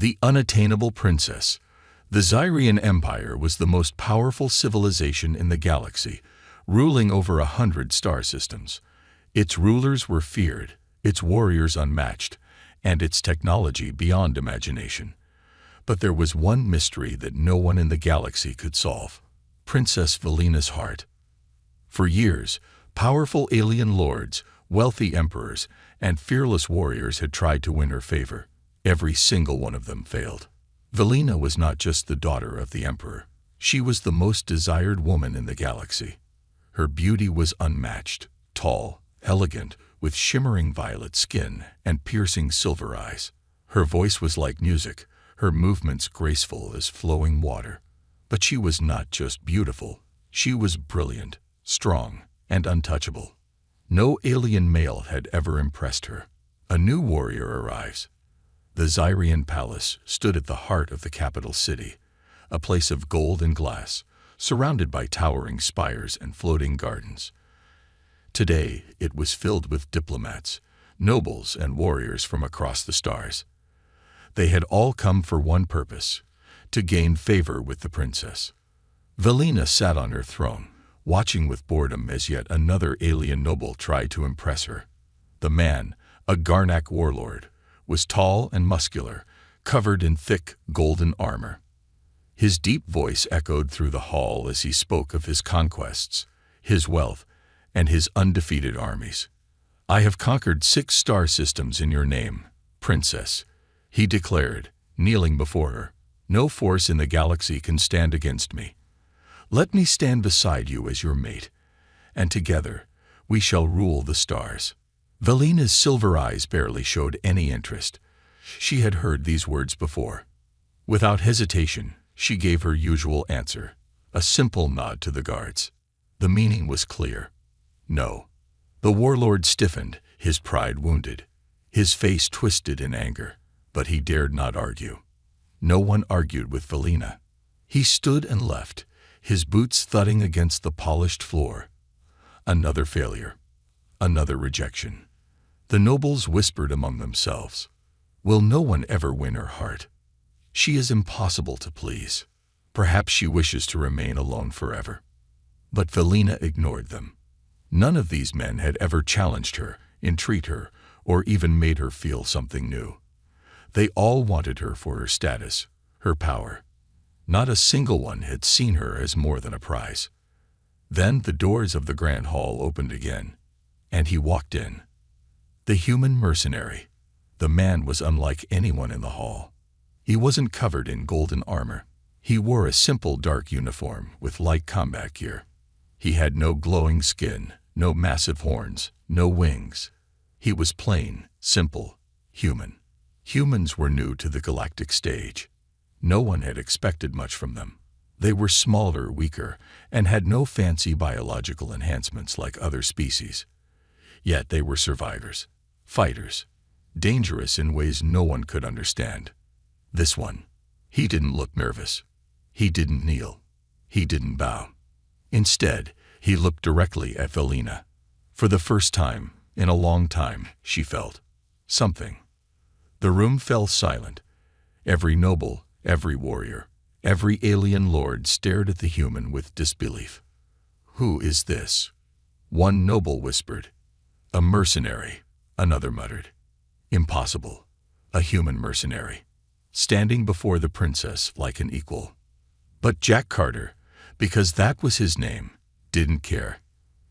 The unattainable princess. The Zyrian Empire was the most powerful civilization in the galaxy, ruling over 100 star systems. Its rulers were feared, its warriors unmatched, and its technology beyond imagination. But there was one mystery that no one in the galaxy could solve: Princess Valina's heart. For years, powerful alien lords, wealthy emperors, and fearless warriors had tried to win her favor. Every single one of them failed. Valina was not just the daughter of the emperor. She was the most desired woman in the galaxy. Her beauty was unmatched, tall, elegant, with shimmering violet skin and piercing silver eyes. Her voice was like music, her movements graceful as flowing water. But she was not just beautiful. She was brilliant, strong, and untouchable. No alien male had ever impressed her. A new warrior arrives. The Zyrian Palace stood at the heart of the capital city, a place of gold and glass, surrounded by towering spires and floating gardens. Today, it was filled with diplomats, nobles, and warriors from across the stars. They had all come for one purpose: to gain favor with the princess. Valina sat on her throne, watching with boredom as yet another alien noble tried to impress her. The man, a Garnak warlord, was tall and muscular, covered in thick, golden armor. His deep voice echoed through the hall as he spoke of his conquests, his wealth, and his undefeated armies. "I have conquered 6 star systems in your name, princess," he declared, kneeling before her. "No force in the galaxy can stand against me. Let me stand beside you as your mate, and together we shall rule the stars." Valina's silver eyes barely showed any interest. She had heard these words before. Without hesitation, she gave her usual answer, a simple nod to the guards. The meaning was clear. No. The warlord stiffened, his pride wounded. His face twisted in anger, but he dared not argue. No one argued with Valina. He stood and left, his boots thudding against the polished floor. Another failure. Another rejection. The nobles whispered among themselves, "Will no one ever win her heart? She is impossible to please. Perhaps she wishes to remain alone forever." But Valina ignored them. None of these men had ever challenged her, entreated her, or even made her feel something new. They all wanted her for her status, her power. Not a single one had seen her as more than a prize. Then the doors of the grand hall opened again, and he walked in. The human mercenary. The man was unlike anyone in the hall. He wasn't covered in golden armor. He wore a simple dark uniform with light combat gear. He had no glowing skin, no massive horns, no wings. He was plain, simple, human. Humans were new to the galactic stage. No one had expected much from them. They were smaller, weaker, and had no fancy biological enhancements like other species. Yet they were survivors, fighters, dangerous in ways no one could understand. This one, he didn't look nervous. He didn't kneel. He didn't bow. Instead, he looked directly at Valina. For the first time, in a long time, she felt something. The room fell silent. Every noble, every warrior, every alien lord stared at the human with disbelief. "Who is this?" One noble whispered. "A mercenary," another muttered. "Impossible. A human mercenary, standing before the princess like an equal." But Jack Carter, because that was his name, didn't care.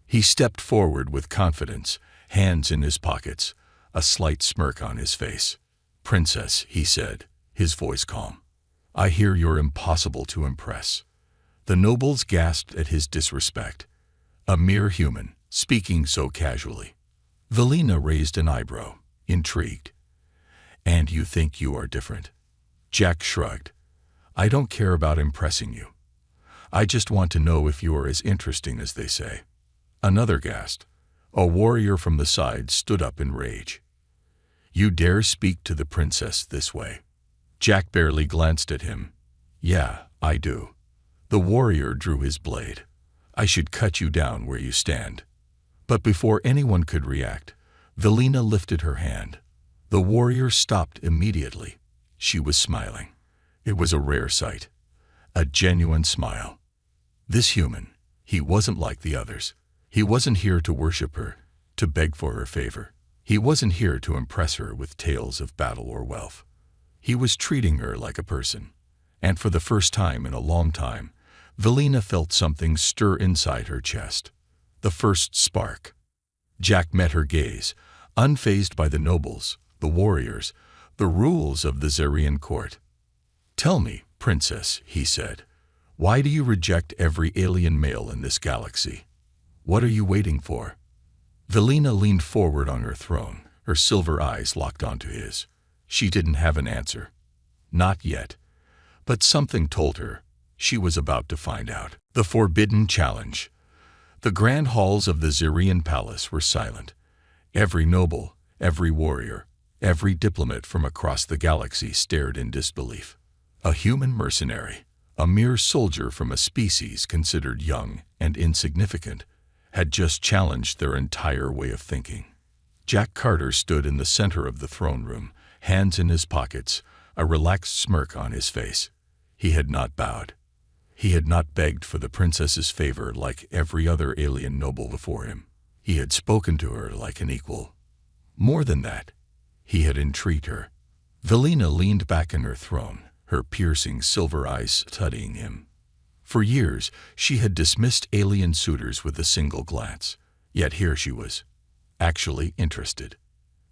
He stepped forward with confidence, hands in his pockets, a slight smirk on his face. "Princess," he said, his voice calm, "I hear you're impossible to impress." The nobles gasped at his disrespect. A mere human, speaking so casually. Valina raised an eyebrow, intrigued. "And you think you are different?" Jack shrugged. "I don't care about impressing you. I just want to know if you are as interesting as they say." Another gasped. A warrior from the side stood up in rage. "You dare speak to the princess this way?" Jack barely glanced at him. "Yeah, I do." The warrior drew his blade. "I should cut you down where you stand." But before anyone could react, Valina lifted her hand. The warrior stopped immediately. She was smiling. It was a rare sight. A genuine smile. This human, he wasn't like the others. He wasn't here to worship her, to beg for her favor. He wasn't here to impress her with tales of battle or wealth. He was treating her like a person. And for the first time in a long time, Velina felt something stir inside her chest. The first spark. Jack met her gaze, unfazed by the nobles, the warriors, the rules of the Zarian court. "Tell me, princess," he said, "why do you reject every alien male in this galaxy? What are you waiting for?" Velina leaned forward on her throne, her silver eyes locked onto his. She didn't have an answer. Not yet. But something told her she was about to find out. The forbidden challenge. The grand halls of the Zarian palace were silent. Every noble, every warrior, every diplomat from across the galaxy stared in disbelief. A human mercenary, a mere soldier from a species considered young and insignificant, had just challenged their entire way of thinking. Jack Carter stood in the center of the throne room, hands in his pockets, a relaxed smirk on his face. He had not bowed. He had not begged for the princess's favor like every other alien noble before him. He had spoken to her like an equal. More than that, he had entreated her. Velina leaned back in her throne, her piercing silver eyes studying him. For years, she had dismissed alien suitors with a single glance. Yet here she was, actually interested.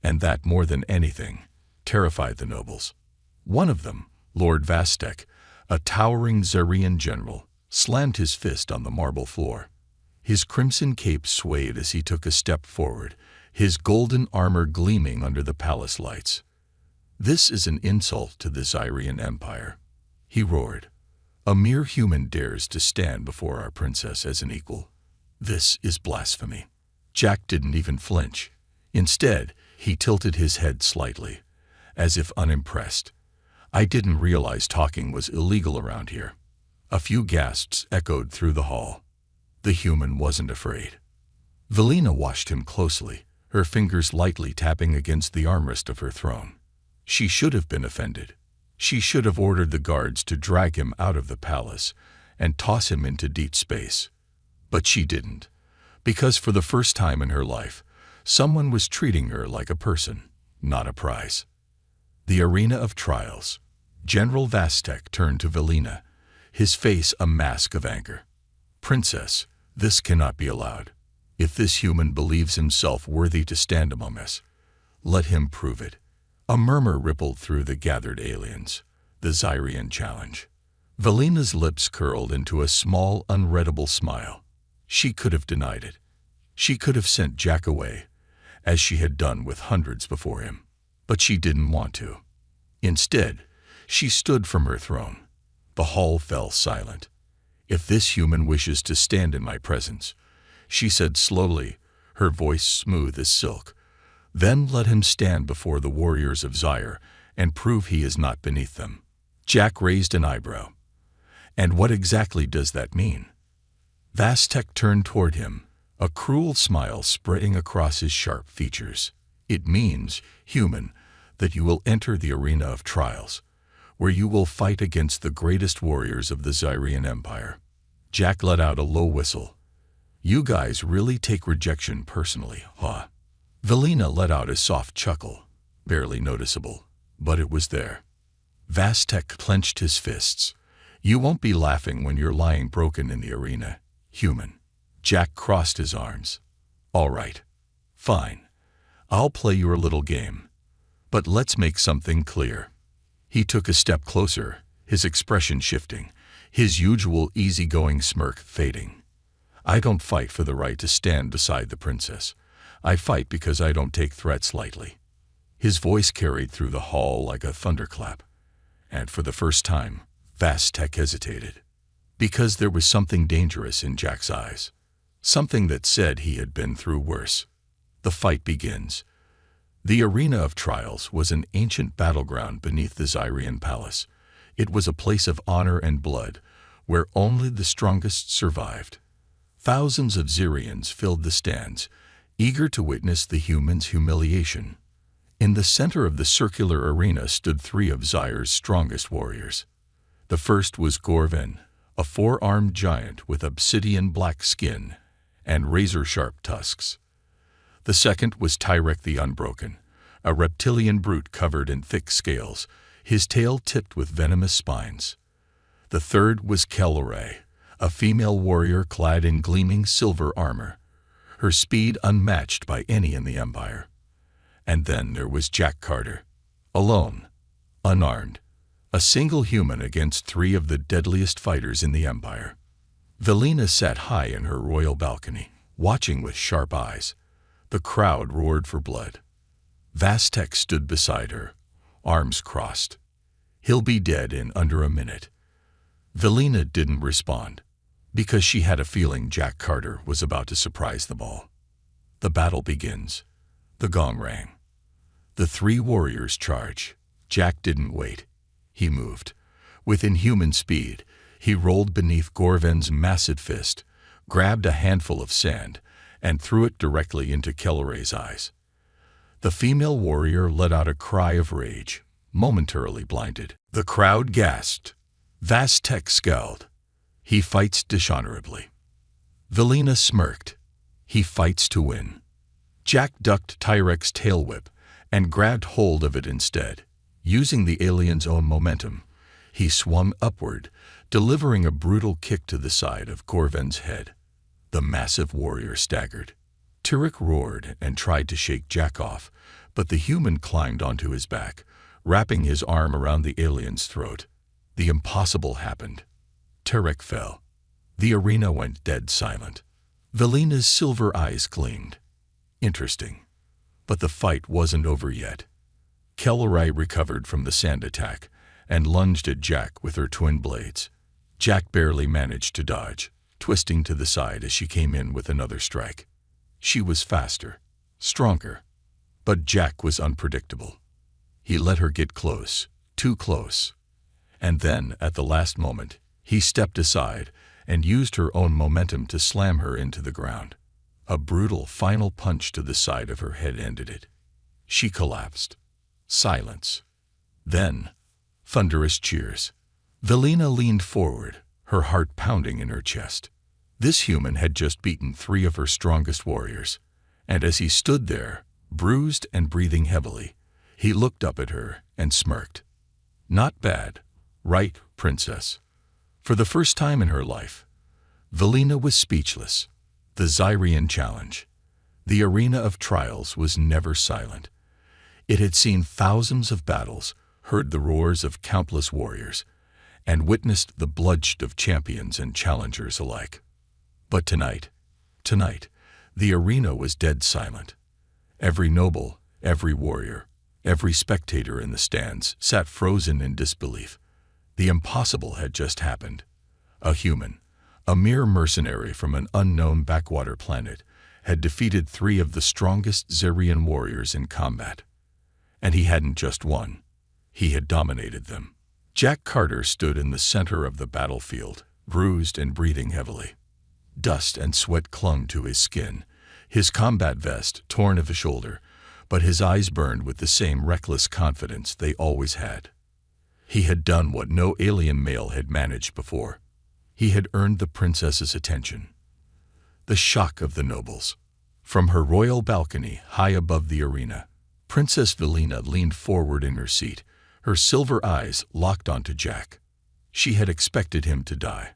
And that, more than anything, terrified the nobles. One of them, Lord Vastek, a towering Zarian general, slammed his fist on the marble floor. His crimson cape swayed as he took a step forward, his golden armor gleaming under the palace lights. "This is an insult to the Zarian Empire," he roared. "A mere human dares to stand before our princess as an equal. This is blasphemy." Jack didn't even flinch. Instead, he tilted his head slightly, as if unimpressed. "I didn't realize talking was illegal around here." A few gasps echoed through the hall. The human wasn't afraid. Velina watched him closely, her fingers lightly tapping against the armrest of her throne. She should have been offended. She should have ordered the guards to drag him out of the palace and toss him into deep space. But she didn't, because for the first time in her life, someone was treating her like a person, not a prize. The arena of trials. General Vastek turned to Velina, his face a mask of anger. "Princess, this cannot be allowed. If this human believes himself worthy to stand among us, let him prove it." A murmur rippled through the gathered aliens. The Zarian challenge. Velina's lips curled into a small, unreadable smile. She could have denied it. She could have sent Jack away, as she had done with hundreds before him. But she didn't want to. Instead, she stood from her throne. The hall fell silent. "If this human wishes to stand in my presence," she said slowly, her voice smooth as silk, "then let him stand before the warriors of Zaire and prove he is not beneath them." Jack raised an eyebrow. "And what exactly does that mean?" Vastek turned toward him, a cruel smile spreading across his sharp features. "It means, human, that you will enter the arena of trials, where you will fight against the greatest warriors of the Zarian Empire." Jack let out a low whistle. "You guys really take rejection personally, huh?" Velina let out a soft chuckle, barely noticeable, but it was there. Vastek clenched his fists. "You won't be laughing when you're lying broken in the arena, human." Jack crossed his arms. "All right. Fine. I'll play your little game. But let's make something clear." He took a step closer, his expression shifting, his usual easygoing smirk fading. "I don't fight for the right to stand beside the princess. I fight because I don't take threats lightly." His voice carried through the hall like a thunderclap. And for the first time, Vastek hesitated. Because there was something dangerous in Jack's eyes. Something that said he had been through worse. The fight begins. The arena of trials was an ancient battleground beneath the Zarian palace. It was a place of honor and blood, where only the strongest survived. Thousands of Zarians filled the stands, eager to witness the humans' humiliation. In the center of the circular arena stood three of Zaire's strongest warriors. The first was Gorven, a four-armed giant with obsidian-black skin and razor-sharp tusks. The second was Tyrek the Unbroken, a reptilian brute covered in thick scales, his tail tipped with venomous spines. The third was Kelore, a female warrior clad in gleaming silver armor, her speed unmatched by any in the Empire. And then there was Jack Carter, alone, unarmed, a single human against three of the deadliest fighters in the Empire. Velina sat high in her royal balcony, watching with sharp eyes. The crowd roared for blood. Vastek stood beside her, arms crossed. He'll be dead in under a minute. Velina didn't respond, because she had a feeling Jack Carter was about to surprise them all. The battle begins. The gong rang. The three warriors charge. Jack didn't wait. He moved. With inhuman speed, he rolled beneath Gorven's massive fist, grabbed a handful of sand, and threw it directly into Kellore's eyes. The female warrior let out a cry of rage, momentarily blinded. The crowd gasped. Vastek scowled. He fights dishonorably. Velina smirked. He fights to win. Jack ducked Tyrek's tail whip and grabbed hold of it instead. Using the alien's own momentum, he swung upward, delivering a brutal kick to the side of Gorven's head. The massive warrior staggered. Tyrek roared and tried to shake Jack off, but the human climbed onto his back, wrapping his arm around the alien's throat. The impossible happened. Tyrek fell. The arena went dead silent. Velina's silver eyes gleamed. Interesting. But the fight wasn't over yet. Kelore recovered from the sand attack and lunged at Jack with her twin blades. Jack barely managed to dodge, twisting to the side as she came in with another strike. She was faster, stronger, but Jack was unpredictable. He let her get close, too close. And then, at the last moment, he stepped aside and used her own momentum to slam her into the ground. A brutal final punch to the side of her head ended it. She collapsed. Silence. Then, thunderous cheers. Velina leaned forward, her heart pounding in her chest. This human had just beaten three of her strongest warriors, and as he stood there, bruised and breathing heavily, he looked up at her and smirked. Not bad, right, princess? For the first time in her life, Velina was speechless. The Zairian challenge, the arena of trials, was never silent. It had seen thousands of battles, heard the roars of countless warriors, and witnessed the bloodshed of champions and challengers alike. But tonight, the arena was dead silent. Every noble, every warrior, every spectator in the stands sat frozen in disbelief. The impossible had just happened. A human, a mere mercenary from an unknown backwater planet, had defeated three of the strongest Zairian warriors in combat. And he hadn't just won. He had dominated them. Jack Carter stood in the center of the battlefield, bruised and breathing heavily. Dust and sweat clung to his skin, his combat vest torn at the shoulder, but his eyes burned with the same reckless confidence they always had. He had done what no alien male had managed before. He had earned the princess's attention. The shock of the nobles. From her royal balcony high above the arena, Princess Velina leaned forward in her seat, her silver eyes locked onto Jack. She had expected him to die.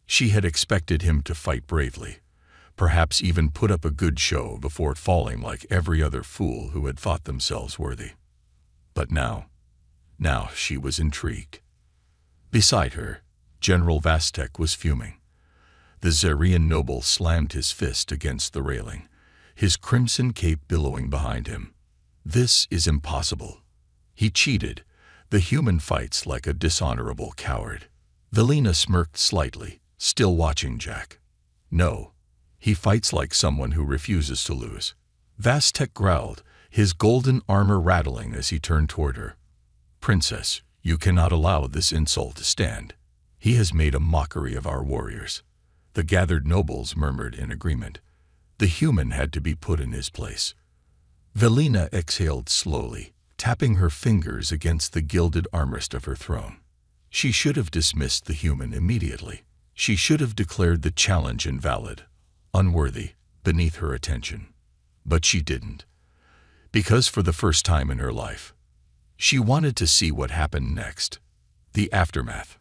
She had expected him to fight bravely, perhaps even put up a good show before falling like every other fool who had thought themselves worthy. But now she was intrigued. Beside her, General Vastek was fuming. The Zairian noble slammed his fist against the railing, his crimson cape billowing behind him. This is impossible. He cheated. The human fights like a dishonorable coward. Velina smirked slightly, still watching Jack. No, he fights like someone who refuses to lose. Vastek growled, his golden armor rattling as he turned toward her. Princess, you cannot allow this insult to stand. He has made a mockery of our warriors. The gathered nobles murmured in agreement. The human had to be put in his place. Velina exhaled slowly, tapping her fingers against the gilded armrest of her throne. She should have dismissed the human immediately. She should have declared the challenge invalid, unworthy, beneath her attention. But she didn't. Because for the first time in her life, she wanted to see what happened next. The aftermath.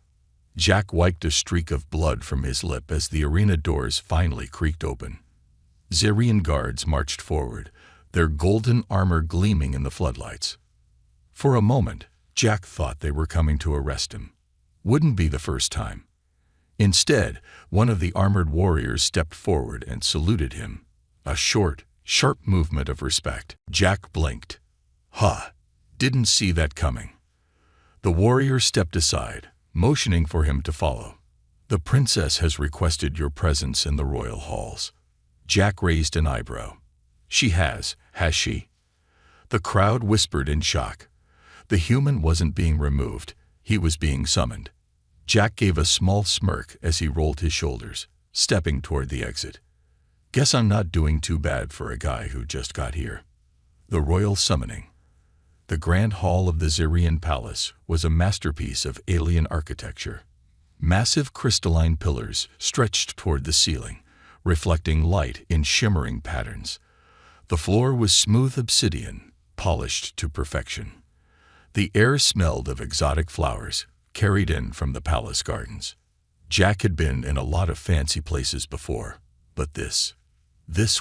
Jack wiped a streak of blood from his lip as the arena doors finally creaked open. Zarian guards marched forward, their golden armor gleaming in the floodlights. For a moment, Jack thought they were coming to arrest him. Wouldn't be the first time. Instead, one of the armored warriors stepped forward and saluted him. A short, sharp movement of respect. Jack blinked. Didn't see that coming. The warrior stepped aside, motioning for him to follow. The princess has requested your presence in the royal halls. Jack raised an eyebrow. She has she? The crowd whispered in shock. The human wasn't being removed, he was being summoned. Jack gave a small smirk as he rolled his shoulders, stepping toward the exit. Guess I'm not doing too bad for a guy who just got here. The royal summoning. The grand hall of the Zarian palace was a masterpiece of alien architecture. Massive crystalline pillars stretched toward the ceiling, reflecting light in shimmering patterns. The floor was smooth obsidian, polished to perfection. The air smelled of exotic flowers, carried in from the palace gardens. Jack had been in a lot of fancy places before, but this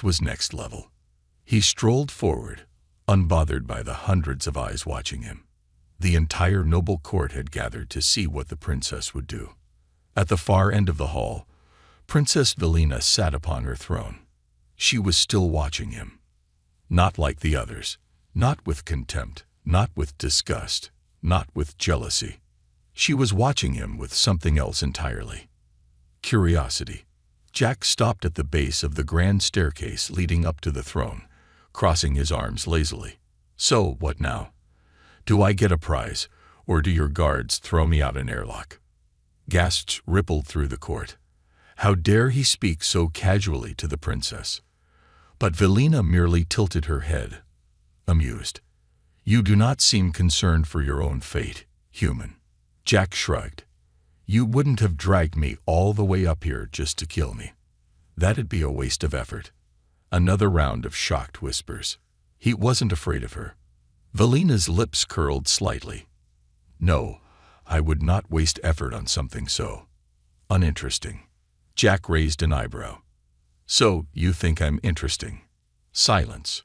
was next level. He strolled forward, unbothered by the hundreds of eyes watching him. The entire noble court had gathered to see what the princess would do. At the far end of the hall, Princess Velina sat upon her throne. She was still watching him. Not like the others, not with contempt, not with disgust, not with jealousy. She was watching him with something else entirely. Curiosity. Jack stopped at the base of the grand staircase leading up to the throne, crossing his arms lazily. So, what now? Do I get a prize, or do your guards throw me out an airlock? Gasps rippled through the court. How dare he speak so casually to the princess? But Velina merely tilted her head, amused. You do not seem concerned for your own fate, human. Jack shrugged. You wouldn't have dragged me all the way up here just to kill me. That'd be a waste of effort. Another round of shocked whispers. He wasn't afraid of her. Velina's lips curled slightly. No, I would not waste effort on something so uninteresting. Jack raised an eyebrow. So, you think I'm interesting? Silence.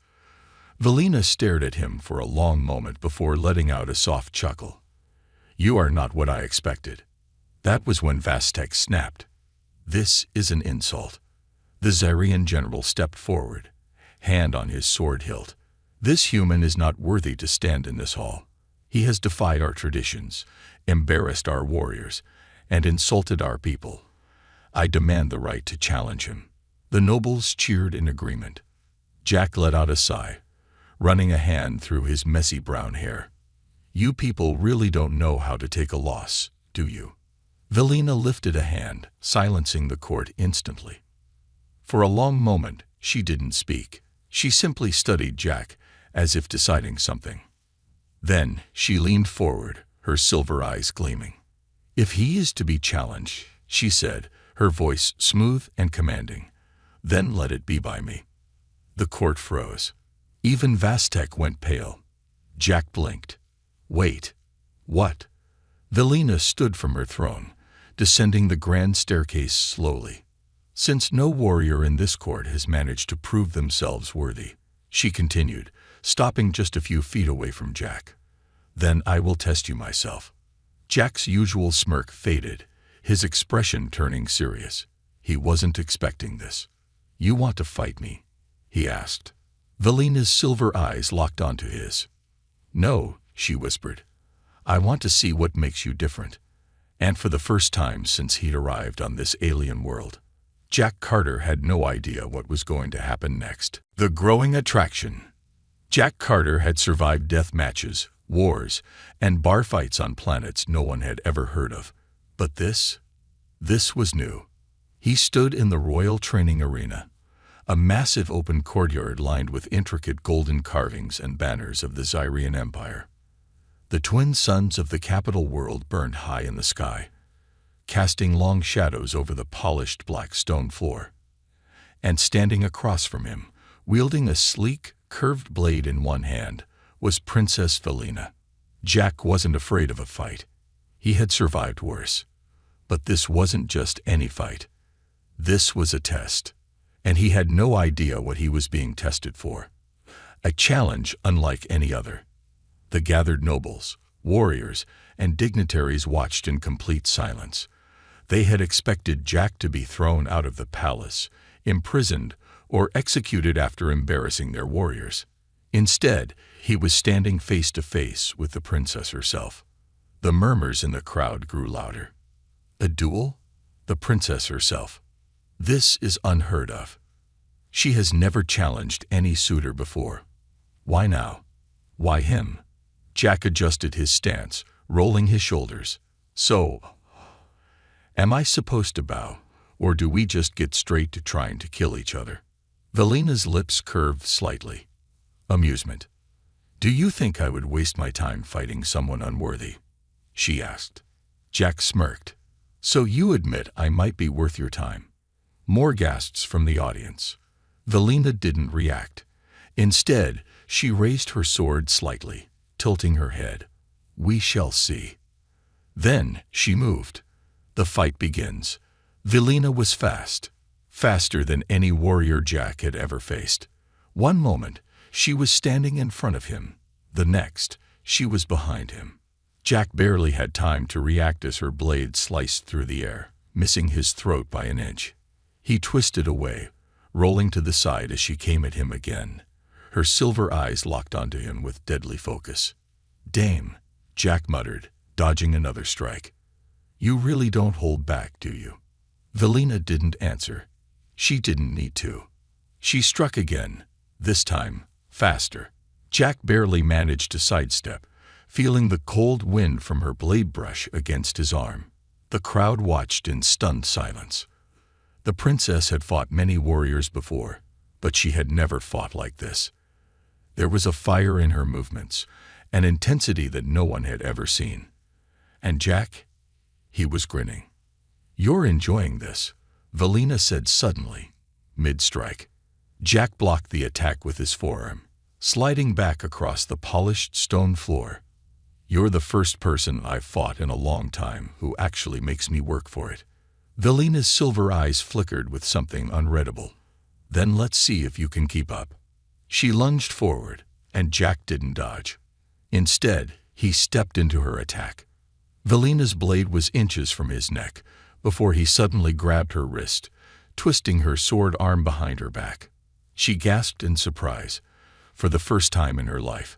Velina stared at him for a long moment before letting out a soft chuckle. You are not what I expected. That was when Vastek snapped. This is an insult. The Zarian general stepped forward, hand on his sword hilt. This human is not worthy to stand in this hall. He has defied our traditions, embarrassed our warriors, and insulted our people. I demand the right to challenge him. The nobles cheered in agreement. Jack let out a sigh, running a hand through his messy brown hair. You people really don't know how to take a loss, do you? Velina lifted a hand, silencing the court instantly. For a long moment, she didn't speak. She simply studied Jack, as if deciding something. Then she leaned forward, her silver eyes gleaming. If he is to be challenged, she said, her voice smooth and commanding, then let it be by me. The court froze. Even Vastek went pale. Jack blinked. Wait. What? Velina stood from her throne, descending the grand staircase slowly. Since no warrior in this court has managed to prove themselves worthy, she continued, stopping just a few feet away from Jack. Then I will test you myself. Jack's usual smirk faded, his expression turning serious. He wasn't expecting this. You want to fight me? He asked. Velina's silver eyes locked onto his. No, she whispered. I want to see what makes you different. And for the first time since he'd arrived on this alien world, Jack Carter had no idea what was going to happen next. The growing attraction. Jack Carter had survived death matches, wars, and bar fights on planets no one had ever heard of. But this was new. He stood in the royal training arena, a massive open courtyard lined with intricate golden carvings and banners of the Zyrian Empire. The twin suns of the capital world burned high in the sky, casting long shadows over the polished black stone floor. And standing across from him, wielding a sleek, curved blade in one hand, was Princess Velina. Jack wasn't afraid of a fight. He had survived worse. But this wasn't just any fight. This was a test, and he had no idea what he was being tested for. A challenge unlike any other. The gathered nobles, warriors, and dignitaries watched in complete silence. They had expected Jack to be thrown out of the palace, imprisoned, or executed after embarrassing their warriors. Instead, he was standing face to face with the princess herself. The murmurs in the crowd grew louder. A duel? The princess herself. This is unheard of. She has never challenged any suitor before. Why now? Why him? Jack adjusted his stance, rolling his shoulders. So, am I supposed to bow, or do we just get straight to trying to kill each other? Velina's lips curved slightly. Amusement. Do you think I would waste my time fighting someone unworthy? She asked. Jack smirked. So you admit I might be worth your time. More gasps from the audience. Velina didn't react. Instead, she raised her sword slightly, tilting her head. We shall see. Then she moved. The fight begins. Velina was fast. Faster than any warrior Jack had ever faced. One moment, she was standing in front of him. The next, she was behind him. Jack barely had time to react as her blade sliced through the air, missing his throat by an inch. He twisted away, rolling to the side as she came at him again. Her silver eyes locked onto him with deadly focus. Dame, Jack muttered, dodging another strike. You really don't hold back, do you? Velina didn't answer. She didn't need to. She struck again, this time, faster. Jack barely managed to sidestep, feeling the cold wind from her blade brush against his arm. The crowd watched in stunned silence. The princess had fought many warriors before, but she had never fought like this. There was a fire in her movements, an intensity that no one had ever seen. And Jack? He was grinning. You're enjoying this, Velina said suddenly, mid-strike. Jack blocked the attack with his forearm, sliding back across the polished stone floor. You're the first person I've fought in a long time who actually makes me work for it. Velina's silver eyes flickered with something unreadable. Then let's see if you can keep up. She lunged forward, and Jack didn't dodge. Instead, he stepped into her attack. Velina's blade was inches from his neck before he suddenly grabbed her wrist, twisting her sword arm behind her back. She gasped in surprise. For the first time in her life,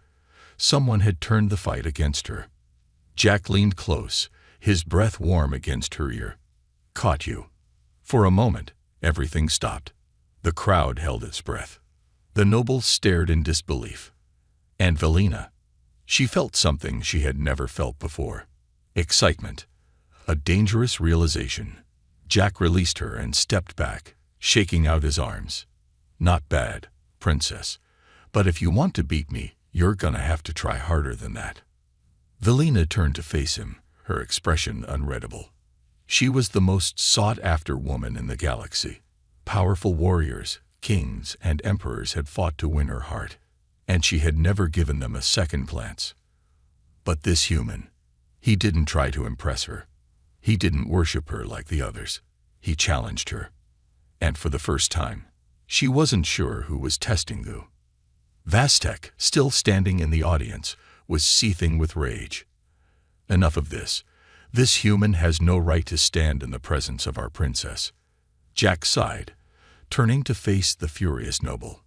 someone had turned the fight against her. Jack leaned close, his breath warm against her ear. Caught you. For a moment, everything stopped. The crowd held its breath. The nobles stared in disbelief. And Velina, she felt something she had never felt before. Excitement. A dangerous realization. Jack released her and stepped back, shaking out his arms. Not bad, princess. But if you want to beat me, you're gonna have to try harder than that. Velina turned to face him, her expression unreadable. She was the most sought-after woman in the galaxy. Powerful warriors, kings, and emperors had fought to win her heart, and she had never given them a second glance. But this human, he didn't try to impress her. He didn't worship her like the others. He challenged her. And for the first time, she wasn't sure who was testing who. Vastek, still standing in the audience, was seething with rage. Enough of this. This human has no right to stand in the presence of our princess. Jack sighed, turning to face the furious noble.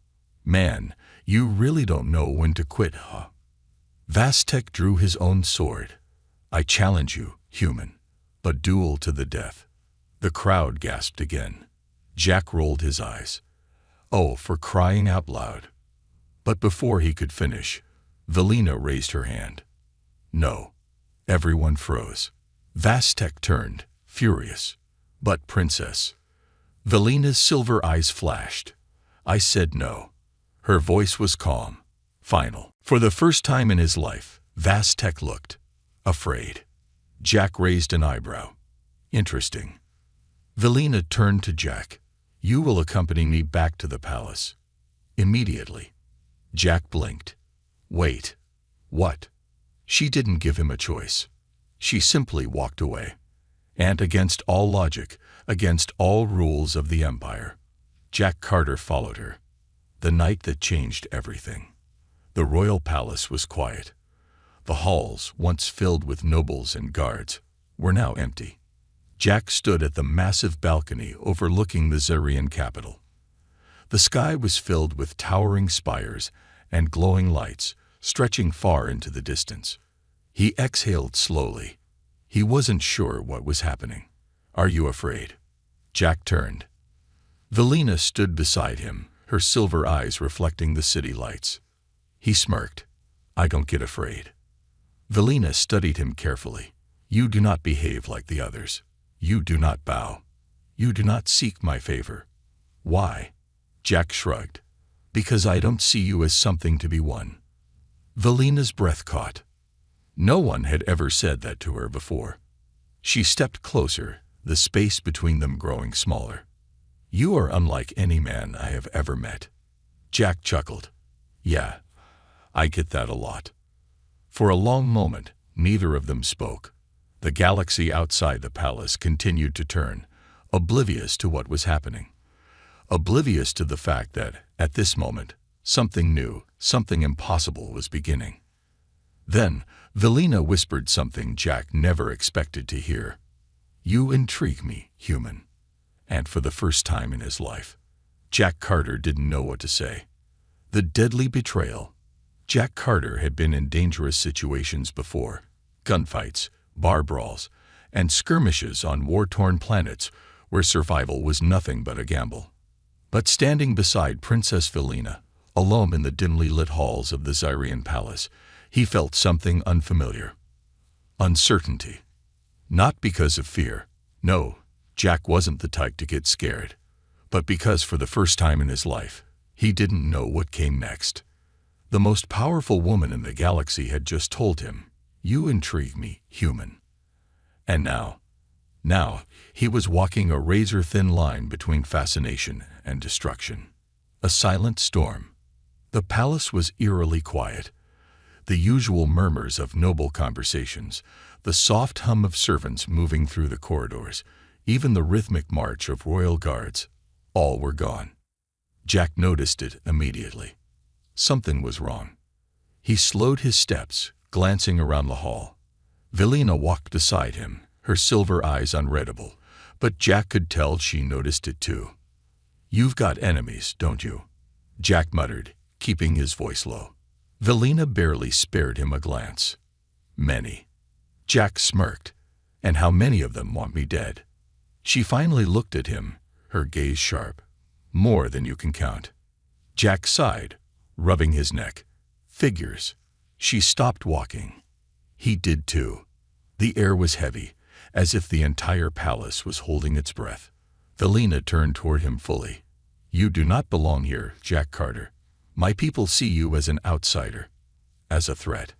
Man, you really don't know when to quit, huh? Vastek drew his own sword. I challenge you, human, but duel to the death. The crowd gasped again. Jack rolled his eyes. Oh, for crying out loud. But before he could finish, Velina raised her hand. No. Everyone froze. Vastek turned, furious. But princess. Velina's silver eyes flashed. I said no. Her voice was calm, final. For the first time in his life, Vastek looked afraid. Jack raised an eyebrow. Interesting. Velina turned to Jack. You will accompany me back to the palace. Immediately. Jack blinked. Wait. What? She didn't give him a choice. She simply walked away. And against all logic, against all rules of the Empire, Jack Carter followed her. The night that changed everything. The royal palace was quiet. The halls, once filled with nobles and guards, were now empty. Jack stood at the massive balcony overlooking the Zarian capital. The sky was filled with towering spires and glowing lights stretching far into the distance. He exhaled slowly. He wasn't sure what was happening. Are you afraid? Jack turned. Velina stood beside him, her silver eyes reflecting the city lights. He smirked. I don't get afraid. Velina studied him carefully. You do not behave like the others. You do not bow. You do not seek my favor. Why? Jack shrugged. Because I don't see you as something to be won. Velina's breath caught. No one had ever said that to her before. She stepped closer, the space between them growing smaller. You are unlike any man I have ever met. Jack chuckled. Yeah, I get that a lot. For a long moment, neither of them spoke. The galaxy outside the palace continued to turn, oblivious to what was happening. Oblivious to the fact that, at this moment, something new, something impossible was beginning. Then, Velina whispered something Jack never expected to hear. You intrigue me, human. And for the first time in his life, Jack Carter didn't know what to say. The deadly betrayal. Jack Carter had been in dangerous situations before. Gunfights, bar brawls, and skirmishes on war-torn planets where survival was nothing but a gamble. But standing beside Princess Velina, alone in the dimly lit halls of the Zarian palace, he felt something unfamiliar. Uncertainty. Not because of fear. No, Jack wasn't the type to get scared. But because for the first time in his life, he didn't know what came next. The most powerful woman in the galaxy had just told him, you intrigue me, human. And now, he was walking a razor-thin line between fascination and destruction. A silent storm. The palace was eerily quiet. The usual murmurs of noble conversations, the soft hum of servants moving through the corridors, even the rhythmic march of royal guards, all were gone. Jack noticed it immediately. Something was wrong. He slowed his steps, glancing around the hall. Velina walked beside him, her silver eyes unreadable, but Jack could tell she noticed it too. You've got enemies, don't you? Jack muttered, keeping his voice low. Velina barely spared him a glance. Many. Jack smirked. And how many of them want me dead? She finally looked at him, her gaze sharp. More than you can count. Jack sighed, rubbing his neck. Figures. She stopped walking. He did too. The air was heavy, as if the entire palace was holding its breath. Velina turned toward him fully. You do not belong here, Jack Carter. My people see you as an outsider, as a threat.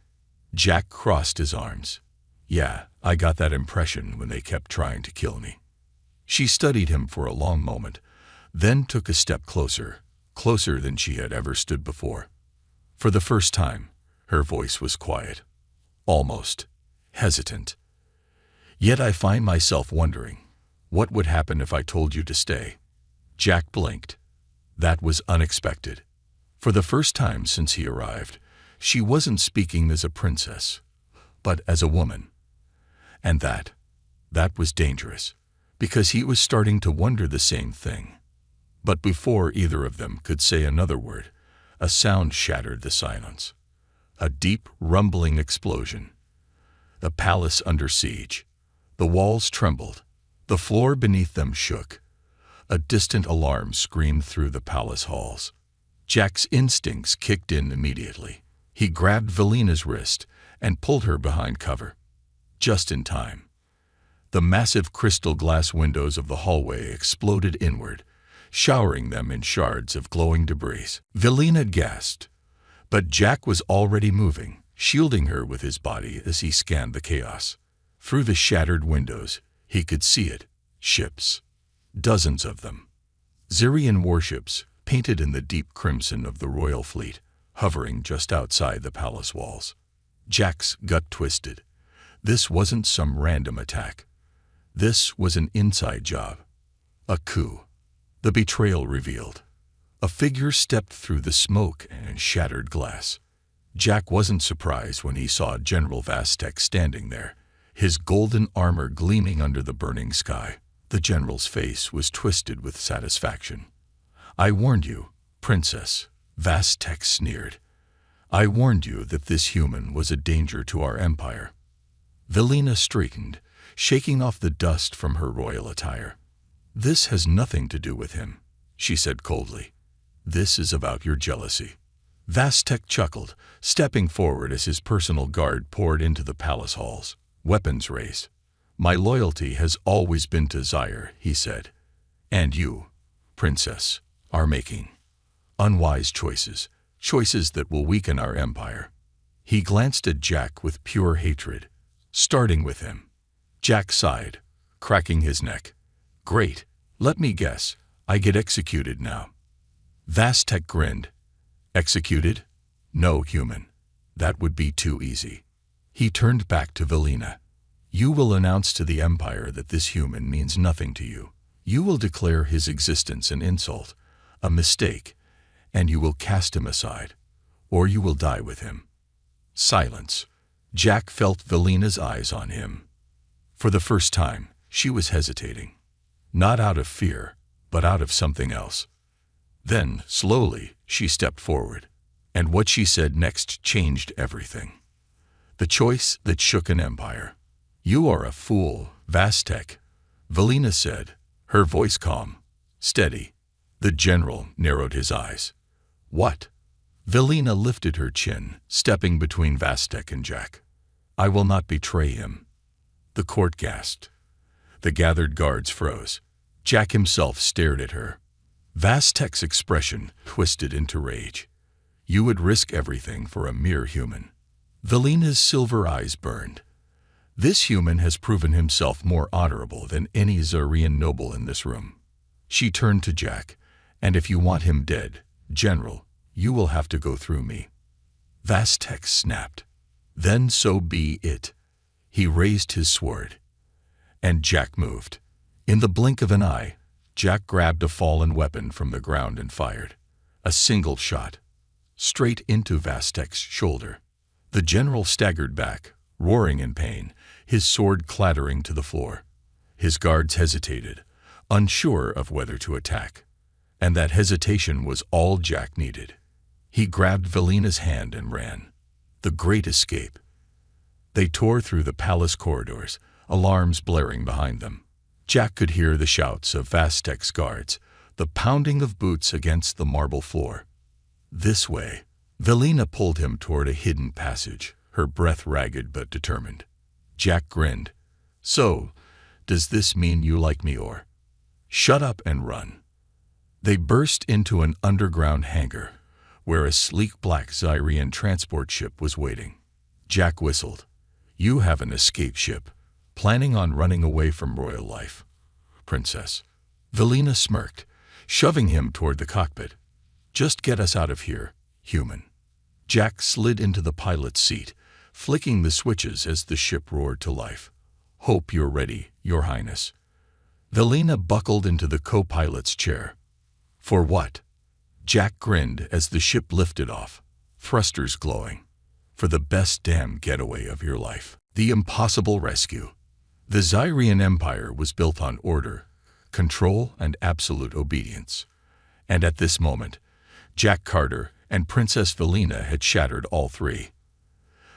Jack crossed his arms. Yeah, I got that impression when they kept trying to kill me. She studied him for a long moment, then took a step closer, closer than she had ever stood before. For the first time, her voice was quiet, almost hesitant. Yet I find myself wondering, what would happen if I told you to stay? Jack blinked. That was unexpected. For the first time since he arrived, she wasn't speaking as a princess, but as a woman. And that was dangerous, because he was starting to wonder the same thing. But before either of them could say another word, a sound shattered the silence. A deep, rumbling explosion. The palace under siege. The walls trembled. The floor beneath them shook. A distant alarm screamed through the palace halls. Jack's instincts kicked in immediately. He grabbed Velina's wrist and pulled her behind cover. Just in time. The massive crystal glass windows of the hallway exploded inward, showering them in shards of glowing debris. Velina gasped, but Jack was already moving, shielding her with his body as he scanned the chaos. Through the shattered windows, he could see it. Ships. Dozens of them. Zirian warships, painted in the deep crimson of the royal fleet, hovering just outside the palace walls. Jack's gut twisted. This wasn't some random attack. This was an inside job. A coup. The betrayal revealed. A figure stepped through the smoke and shattered glass. Jack wasn't surprised when he saw General Vastek standing there, his golden armor gleaming under the burning sky. The general's face was twisted with satisfaction. "I warned you, Princess," Vastek sneered. "I warned you that this human was a danger to our empire." Velina straightened, shaking off the dust from her royal attire. "This has nothing to do with him," she said coldly. "This is about your jealousy." Vastek chuckled, stepping forward as his personal guard poured into the palace halls. Weapons raised. "My loyalty has always been to Zaire," he said. "And you, Princess, are making unwise choices, choices that will weaken our empire." He glanced at Jack with pure hatred. "Starting with him." Jack sighed, cracking his neck. "Great. Let me guess. I get executed now." Vastek grinned. "Executed? No, human. That would be too easy." He turned back to Velina. "You will announce to the Empire that this human means nothing to you. You will declare his existence an insult, a mistake, and you will cast him aside, or you will die with him." Silence. Jack felt Velina's eyes on him. For the first time, she was hesitating. Not out of fear, but out of something else. Then, slowly, she stepped forward, and what she said next changed everything. The choice that shook an empire. "You are a fool, Vastek," Velina said, her voice calm, steady. The general narrowed his eyes. "What?" Velina lifted her chin, stepping between Vastek and Jack. "I will not betray him." The court gasped. The gathered guards froze. Jack himself stared at her. Vastek's expression twisted into rage. "You would risk everything for a mere human." Velina's silver eyes burned. "This human has proven himself more honorable than any Zarian noble in this room." She turned to Jack. "And if you want him dead, General, you will have to go through me." Vastek snapped. "Then so be it." He raised his sword. And Jack moved. In the blink of an eye, Jack grabbed a fallen weapon from the ground and fired. A single shot. Straight into Vastek's shoulder. The general staggered back, roaring in pain, his sword clattering to the floor. His guards hesitated, unsure of whether to attack. And that hesitation was all Jack needed. He grabbed Velina's hand and ran. The great escape. They tore through the palace corridors, alarms blaring behind them. Jack could hear the shouts of Vastek's guards, the pounding of boots against the marble floor. "This way." Velina pulled him toward a hidden passage, her breath ragged but determined. Jack grinned. "So, does this mean you like me or?" "Shut up and run." They burst into an underground hangar, where a sleek black Zirian transport ship was waiting. Jack whistled. "You have an escape ship. Planning on running away from royal life, Princess?" Velina smirked, shoving him toward the cockpit. "Just get us out of here, human." Jack slid into the pilot's seat, flicking the switches as the ship roared to life. "Hope you're ready, Your Highness." Velina buckled into the co-pilot's chair. "For what?" Jack grinned as the ship lifted off, thrusters glowing. "For the best damn getaway of your life. The impossible rescue." The Zirian Empire was built on order, control, and absolute obedience. And at this moment, Jack Carter and Princess Velina had shattered all three.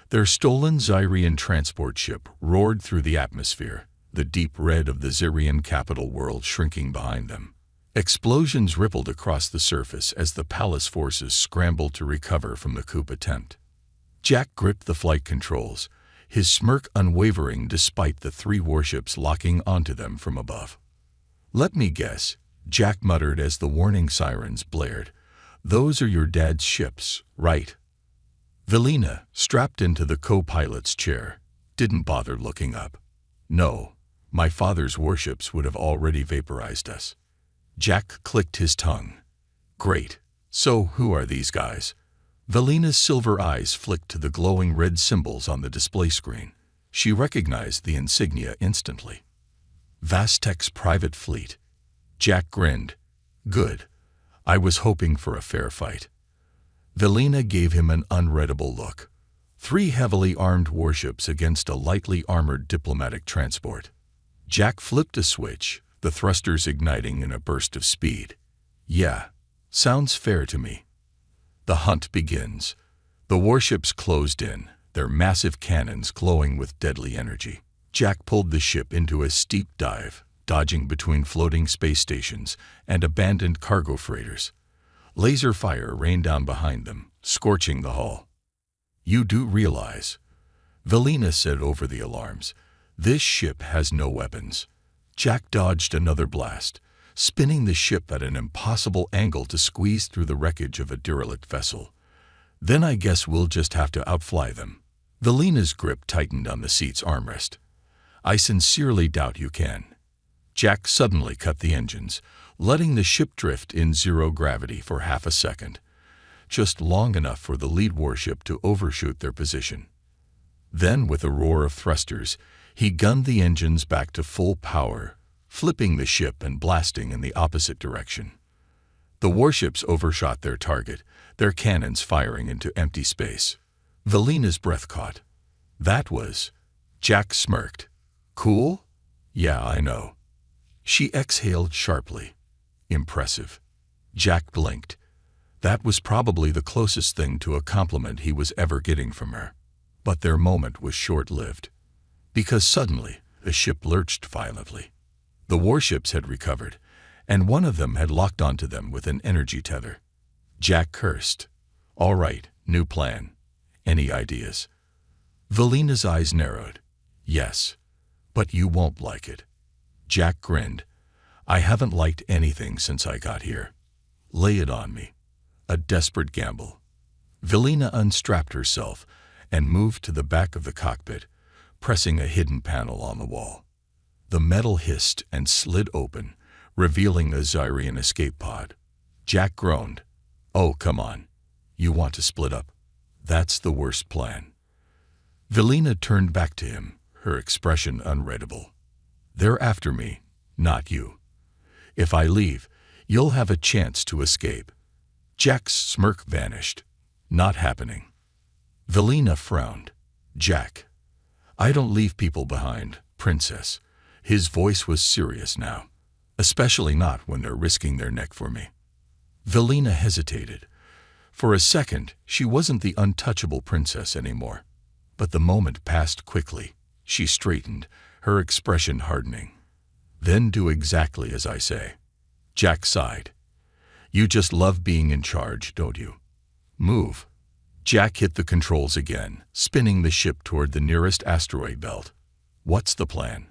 Their stolen Zirian transport ship roared through the atmosphere, the deep red of the Zirian capital world shrinking behind them. Explosions rippled across the surface as the palace forces scrambled to recover from the coup attempt. Jack gripped the flight controls, his smirk unwavering despite the three warships locking onto them from above. "Let me guess, Jack muttered as the warning sirens blared. "Those are your dad's ships, right?" Velina, strapped into the co-pilot's chair, didn't bother looking up. "No, my father's warships would have already vaporized us." Jack clicked his tongue. "Great. So who are these guys?" Velina's silver eyes flicked to the glowing red symbols on the display screen. She recognized the insignia instantly. Vastec's private fleet. Jack grinned. "Good. I was hoping for a fair fight." Velina gave him an unreadable look. 3 heavily armed warships against a lightly armored diplomatic transport. Jack flipped a switch, the thrusters igniting in a burst of speed. "Yeah, sounds fair to me." The hunt begins. The warships closed in, their massive cannons glowing with deadly energy. Jack pulled the ship into a steep dive, dodging between floating space stations and abandoned cargo freighters. Laser fire rained down behind them, scorching the hull. "You do realize," Velina said over the alarms, "this ship has no weapons." Jack dodged another blast, spinning the ship at an impossible angle to squeeze through the wreckage of a derelict vessel. "Then I guess we'll just have to outfly them." Velina's grip tightened on the seat's armrest. "I sincerely doubt you can." Jack suddenly cut the engines, letting the ship drift in zero gravity for half a second, just long enough for the lead warship to overshoot their position. Then, with a roar of thrusters, he gunned the engines back to full power, flipping the ship and blasting in the opposite direction. The warships overshot their target, their cannons firing into empty space. Velina's breath caught. "That was..." Jack smirked. "Cool? Yeah, I know." She exhaled sharply. "Impressive." Jack blinked. That was probably the closest thing to a compliment he was ever getting from her. But their moment was short-lived. Because suddenly, the ship lurched violently. The warships had recovered, and one of them had locked onto them with an energy tether. Jack cursed. "All right, new plan. Any ideas?" Velina's eyes narrowed. "Yes, but you won't like it." Jack grinned. "I haven't liked anything since I got here." "Lay it on me." A desperate gamble. Velina unstrapped herself and moved to the back of the cockpit, pressing a hidden panel on the wall. The metal hissed and slid open, revealing a Zyrian escape pod. Jack groaned. "Oh, come on. You want to split up? That's the worst plan." Velina turned back to him, her expression unreadable. "They're after me, not you. If I leave, you'll have a chance to escape." Jack's smirk vanished. "Not happening." Velina frowned. "Jack, I don't leave people behind, Princess." His voice was serious now. "Especially not when they're risking their neck for me." Velina hesitated. For a second, she wasn't the untouchable princess anymore. But the moment passed quickly. She straightened, her expression hardening. "Then do exactly as I say." Jack sighed. "You just love being in charge, don't you? Move." Jack hit the controls again, spinning the ship toward the nearest asteroid belt. "What's the plan?"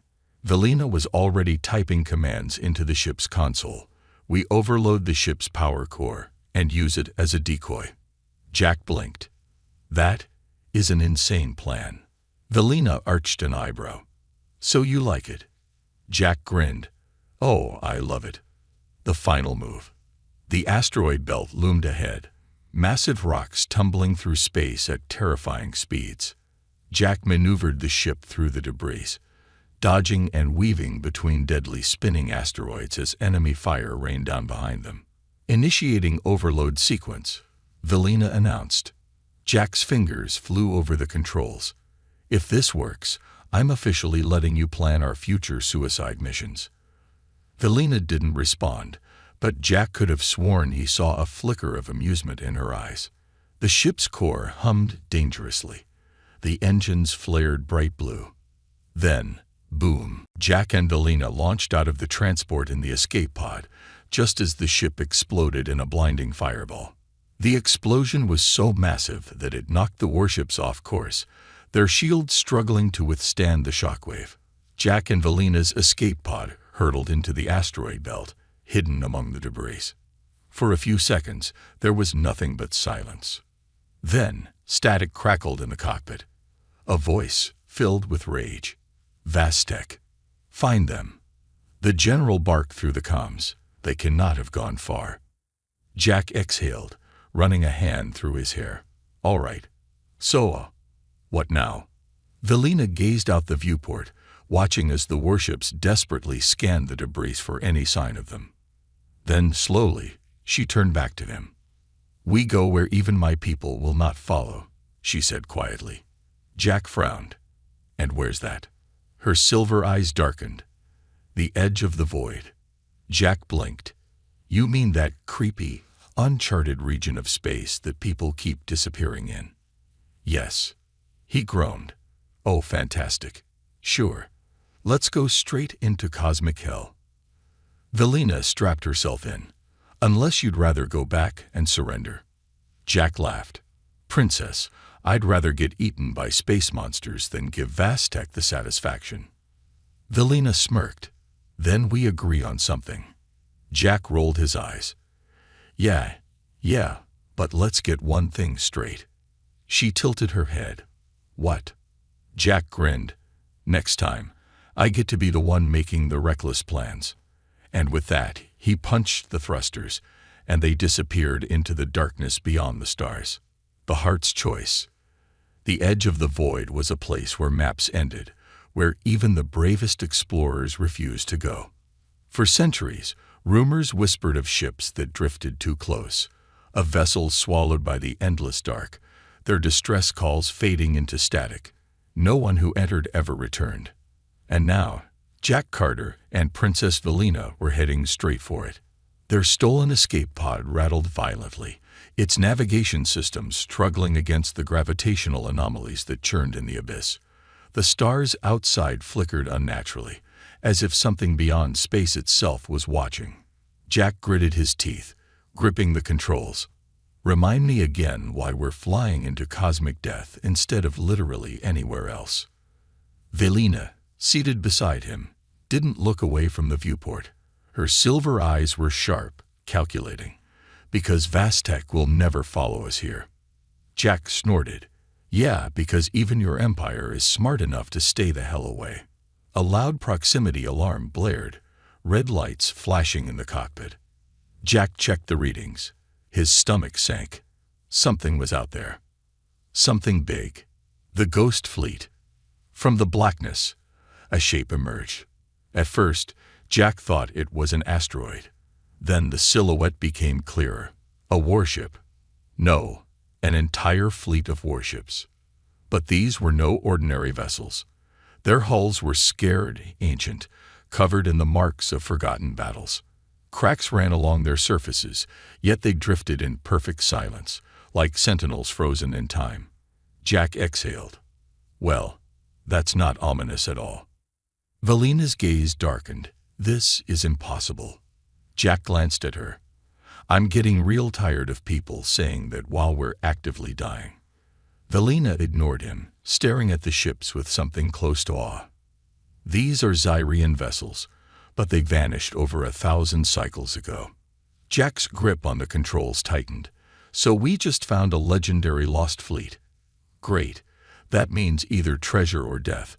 Velina was already typing commands into the ship's console. "We overload the ship's power core and use it as a decoy." Jack blinked. "That is an insane plan." Velina arched an eyebrow. "So you like it?" Jack grinned. "Oh, I love it." The final move. The asteroid belt loomed ahead, massive rocks tumbling through space at terrifying speeds. Jack maneuvered the ship through the debris, dodging and weaving between deadly spinning asteroids as enemy fire rained down behind them. "Initiating overload sequence," Velina announced. Jack's fingers flew over the controls. "If this works, I'm officially letting you plan our future suicide missions." Velina didn't respond, but Jack could have sworn he saw a flicker of amusement in her eyes. The ship's core hummed dangerously. The engines flared bright blue. Then, boom, Jack and Velina launched out of the transport in the escape pod, just as the ship exploded in a blinding fireball. The explosion was so massive that it knocked the warships off course, their shields struggling to withstand the shockwave. Jack and Velina's escape pod hurtled into the asteroid belt, hidden among the debris. For a few seconds, there was nothing but silence. Then, static crackled in the cockpit. A voice filled with rage. "Vastek, find them." The general barked through the comms. "They cannot have gone far." Jack exhaled, running a hand through his hair. "All right. So, what now?" Velina gazed out the viewport, watching as the warships desperately scanned the debris for any sign of them. Then, slowly, she turned back to him. "We go where even my people will not follow," she said quietly. Jack frowned. "And where's that?" Her silver eyes darkened. "The edge of the void." Jack blinked. "You mean that creepy, uncharted region of space that people keep disappearing in?" "Yes." He groaned. "Oh, fantastic. Sure. Let's go straight into cosmic hell." Velina strapped herself in. "Unless you'd rather go back and surrender." Jack laughed. "Princess, I'd rather get eaten by space monsters than give Vastek the satisfaction." Velina smirked. "Then we agree on something." Jack rolled his eyes. Yeah, but let's get one thing straight." She tilted her head. "What?" Jack grinned. "Next time, I get to be the one making the reckless plans." And with that, he punched the thrusters, and they disappeared into the darkness beyond the stars. The heart's choice. The edge of the void was a place where maps ended, where even the bravest explorers refused to go. For centuries, rumors whispered of ships that drifted too close, of vessels swallowed by the endless dark, their distress calls fading into static. No one who entered ever returned. And now, Jack Carter and Princess Velina were heading straight for it. Their stolen escape pod rattled violently, its navigation systems struggling against the gravitational anomalies that churned in the abyss. The stars outside flickered unnaturally, as if something beyond space itself was watching. Jack gritted his teeth, gripping the controls. "Remind me again why we're flying into cosmic death instead of literally anywhere else." Velina, seated beside him, didn't look away from the viewport. Her silver eyes were sharp, calculating. "Because Vastek will never follow us here." Jack snorted. "Yeah, because even your empire is smart enough to stay the hell away." A loud proximity alarm blared, red lights flashing in the cockpit. Jack checked the readings. His stomach sank. Something was out there. Something big. The Ghost Fleet. From the blackness, a shape emerged. At first, Jack thought it was an asteroid. Then the silhouette became clearer. A warship. No, an entire fleet of warships. But these were no ordinary vessels. Their hulls were scared, ancient, covered in the marks of forgotten battles. Cracks ran along their surfaces, yet they drifted in perfect silence, like sentinels frozen in time. Jack exhaled. "Well, that's not ominous at all." Velina's gaze darkened. "This is impossible." Jack glanced at her. "I'm getting real tired of people saying that while we're actively dying." Velina ignored him, staring at the ships with something close to awe. "These are Zyrian vessels, but they vanished over 1,000 cycles ago." Jack's grip on the controls tightened. "So we just found a legendary lost fleet." "Great. That means either treasure or death,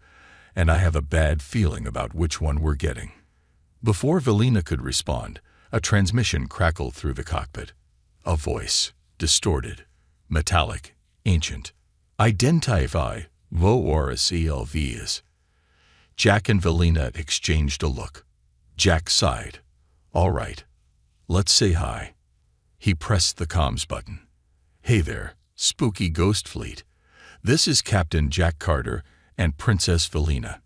and I have a bad feeling about which one we're getting." Before Velina could respond, a transmission crackled through the cockpit. A voice, distorted, metallic, ancient. "Identify voors elvis." Jack and Velina exchanged a look. Jack sighed. "All right, let's say hi." He pressed the comms button. "Hey there, spooky ghost fleet. This is Captain Jack Carter and Princess Velina.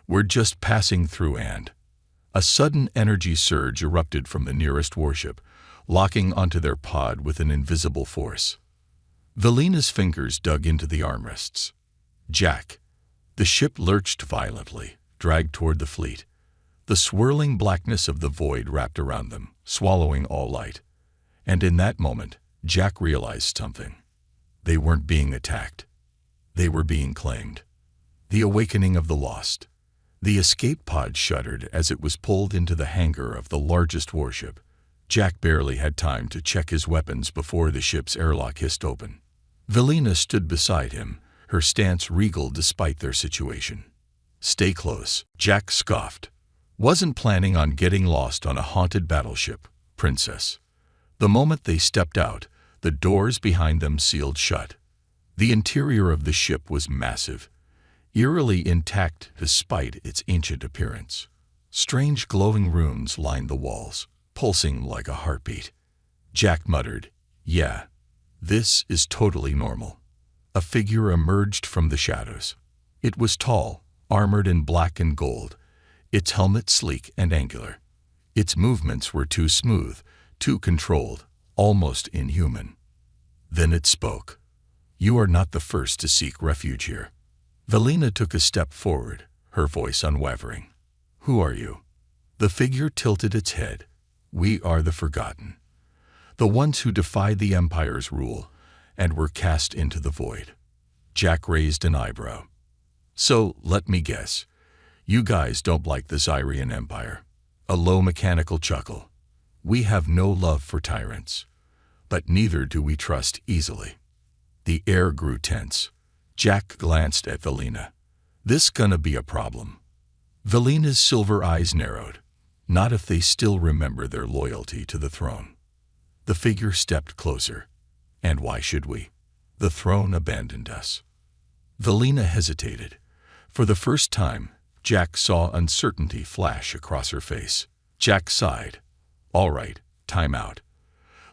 We're just passing through and..." A sudden energy surge erupted from the nearest warship, locking onto their pod with an invisible force. Velina's fingers dug into the armrests. "Jack." The ship lurched violently, dragged toward the fleet. The swirling blackness of the void wrapped around them, swallowing all light. And in that moment, Jack realized something. They weren't being attacked. They were being claimed. The awakening of the lost. The escape pod shuddered as it was pulled into the hangar of the largest warship. Jack barely had time to check his weapons before the ship's airlock hissed open. Velina stood beside him, her stance regal despite their situation. "Stay close," Jack scoffed. "Wasn't planning on getting lost on a haunted battleship, Princess." The moment they stepped out, the doors behind them sealed shut. The interior of the ship was massive, eerily intact despite its ancient appearance. Strange glowing runes lined the walls, pulsing like a heartbeat. Jack muttered, "Yeah, this is totally normal." A figure emerged from the shadows. It was tall, armored in black and gold, its helmet sleek and angular. Its movements were too smooth, too controlled, almost inhuman. Then it spoke. "You are not the first to seek refuge here." Velina took a step forward, her voice unwavering. "Who are you?" The figure tilted its head. "We are the Forgotten, the ones who defied the Empire's rule and were cast into the void." Jack raised an eyebrow. "So, let me guess. You guys don't like the Zyrian Empire." A low mechanical chuckle. "We have no love for tyrants, but neither do we trust easily." The air grew tense. Jack glanced at Velina. "This gonna be a problem." Velina's silver eyes narrowed. "Not if they still remember their loyalty to the throne." The figure stepped closer. "And why should we? The throne abandoned us." Velina hesitated. For the first time, Jack saw uncertainty flash across her face. Jack sighed. "All right, time out.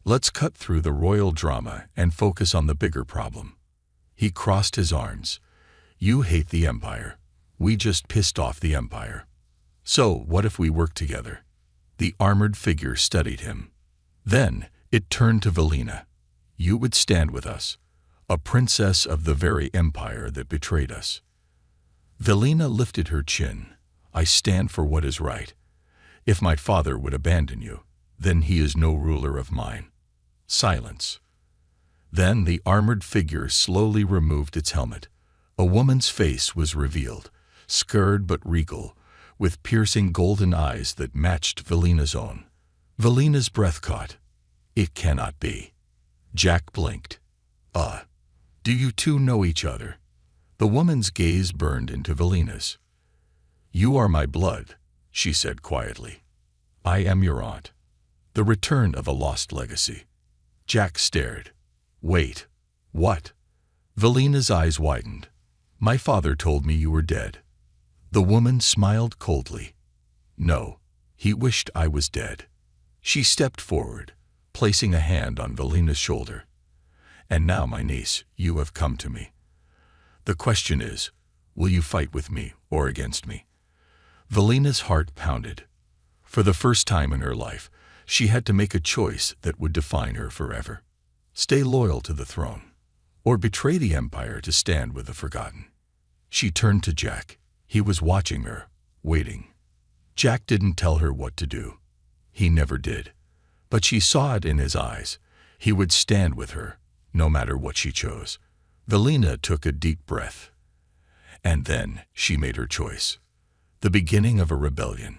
Let's cut through the royal drama and focus on the bigger problem." He crossed his arms. "You hate the Empire. We just pissed off the Empire. So what if we work together?" The armored figure studied him. Then it turned to Velina. "You would stand with us, a princess of the very empire that betrayed us." Velina lifted her chin. "I stand for what is right. If my father would abandon you, then he is no ruler of mine." Silence. Then the armored figure slowly removed its helmet. A woman's face was revealed, scared but regal, with piercing golden eyes that matched Velina's own. Velina's breath caught. "It cannot be." Jack blinked. Do you two know each other?" The woman's gaze burned into Velina's. "You are my blood," she said quietly. "I am your aunt." The return of a lost legacy. Jack stared. "Wait, what?" Velina's eyes widened. "My father told me you were dead." The woman smiled coldly. "No, he wished I was dead." She stepped forward, placing a hand on Velina's shoulder. "And now, my niece, you have come to me. The question is, will you fight with me or against me?" Velina's heart pounded. For the first time in her life, she had to make a choice that would define her forever. Stay loyal to the throne, or betray the Empire to stand with the Forgotten. She turned to Jack. He was watching her, waiting. Jack didn't tell her what to do. He never did. But she saw it in his eyes. He would stand with her, no matter what she chose. Velina took a deep breath. And then she made her choice. The beginning of a rebellion.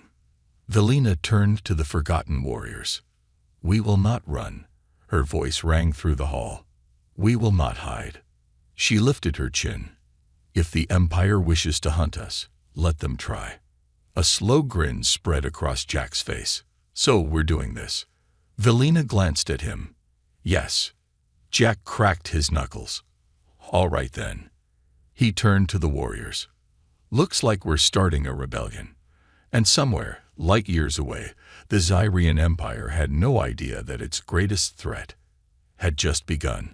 Velina turned to the Forgotten warriors. "We will not run." Her voice rang through the hall. "We will not hide." She lifted her chin. "If the Empire wishes to hunt us, let them try." A slow grin spread across Jack's face. "So we're doing this." Velina glanced at him. "Yes." Jack cracked his knuckles. "All right then." He turned to the warriors. "Looks like we're starting a rebellion." And somewhere, light years away, the Zyrian Empire had no idea that its greatest threat had just begun.